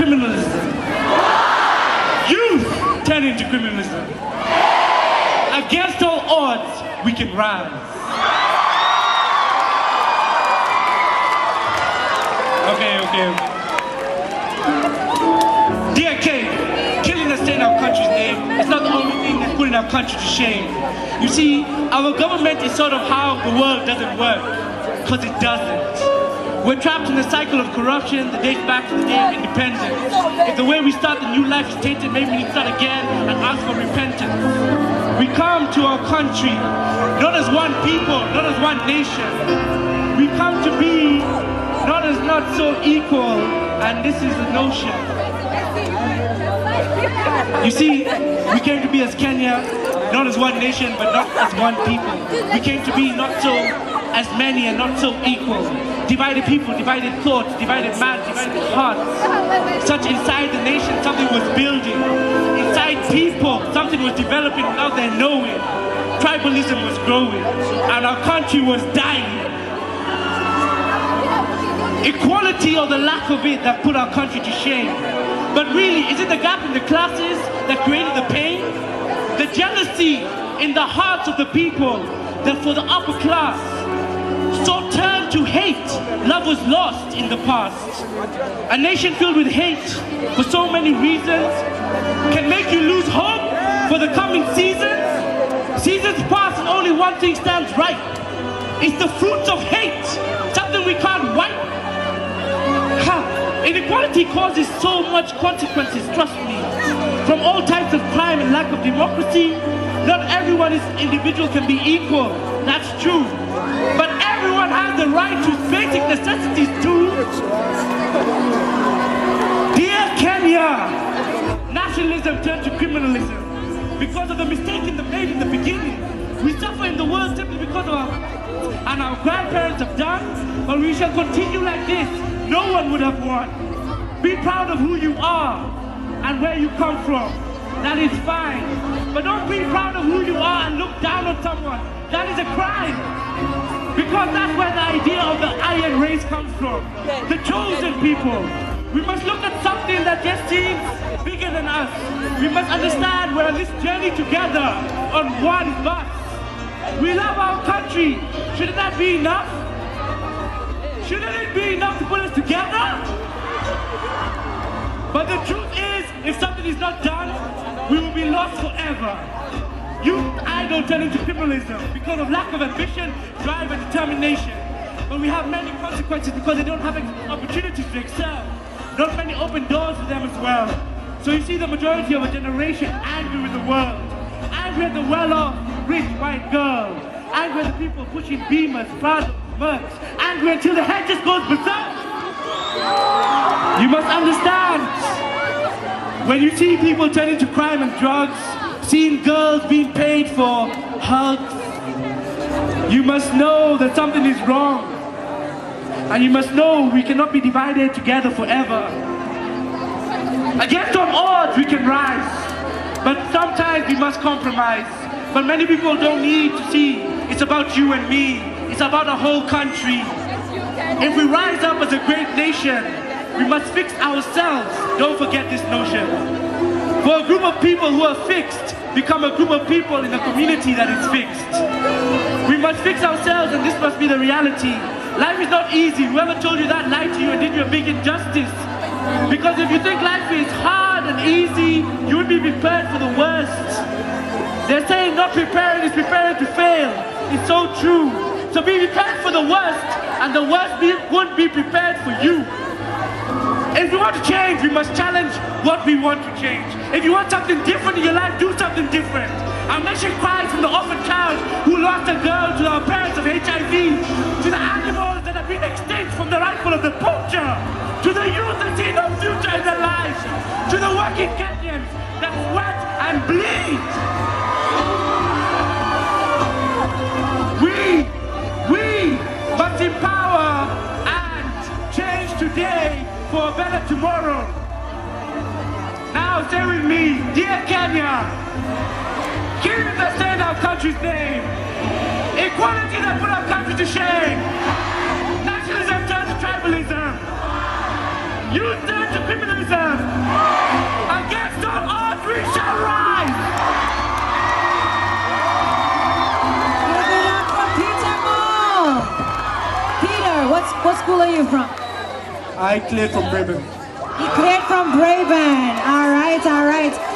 criminalism. Youth turn into criminalism. Against all odds, we can rise. Okay. Dear King, killing a state in our country's name is not the only thing that's putting our country to shame. You see, our government is sort of how the world doesn't work, because it doesn't. We're trapped in a cycle of corruption that dates back to the day of independence. If the way we start the new life is tainted, maybe we need to start again and ask for repentance. We come to our country, not as one people, not as one nation. We come to be not as not so equal, and this is the notion. You see, we came to be as Kenya, not as one nation, but not as one people. We came to be not so as many and not so equal. Divided people, divided thoughts, divided minds, divided hearts. Such inside the nation, something was building. Inside people, something was developing without their knowing. Tribalism was growing, and our country was dying. Equality or the lack of it that put our country to shame. But really, is it the gap in the classes that created the pain? The jealousy in the hearts of the people that for the upper class so turned to hate. Love was lost in the past. A nation filled with hate for so many reasons can make you lose hope for the coming seasons. Seasons pass and only one thing stands right. It's the fruits of hate, something we can't wipe. Inequality causes so much consequences, trust me. From all types of crime and lack of democracy, not everyone is individual can be equal, that's true. But everyone has the right to basic necessities too. Dear Kenya, nationalism turned to criminalism because of the mistake made in the beginning. We suffer in the world simply because of our grandparents have done, but we shall continue like this. No one would have won. Be proud of who you are and where you come from. That is fine. But don't be proud of who you are and look down on someone. That is a crime. Because that's where the idea of the iron race comes from. The chosen people. We must look at something that just seems bigger than us. We must understand we're on this journey together on one bus. We love our country. Shouldn't that be enough? Shouldn't it be enough to put us together? But the truth is, if something is not done, we will be lost forever. Youth idle turn into criminalism because of lack of ambition, drive, and determination. But we have many consequences because they don't have opportunities to excel. Not many open doors for them as well. So you see the majority of a generation angry with the world, angry at the well-off, rich white girl, angry at the people pushing Beamers, Prados, Mercs, angry until the head just goes berserk. You must understand, when you see people turn into crime and drugs, seeing girls being paid for hugs, you must know that something is wrong. And you must know we cannot be divided together forever. Against all odds we can rise, but sometimes we must compromise. But many people don't need to see it's about you and me. It's about a whole country. If we rise up as a great nation, we must fix ourselves. Don't forget this notion. For a group of people who are fixed, become a group of people in a community that is fixed. We must fix ourselves, and this must be the reality. Life is not easy. Whoever told you that lied to you and did you a big injustice. Because if you think life is hard and easy, you would be prepared for the worst. They're saying not preparing is preparing to fail. It's so true. So be prepared for the worst, and the worst won't be prepared for you. If you want to change, we must challenge what we want to change. If you want something different in your life, do something different. Our nation cries from the orphan child who lost a girl to our parents of HIV, to the animals that have been extinct from the rifle of the poacher, to the youth that see no future in their lives, to the working Kenyans that sweat and bleed. We must empower and change today for a better tomorrow. Now say with me, dear Kenya, give the state our country's name. Equality that put our country to shame. Nationalism turns to tribalism. Youth turn to criminalism. What school are you from? I cleared from Bremen. He cleared from Braven. All right, all right.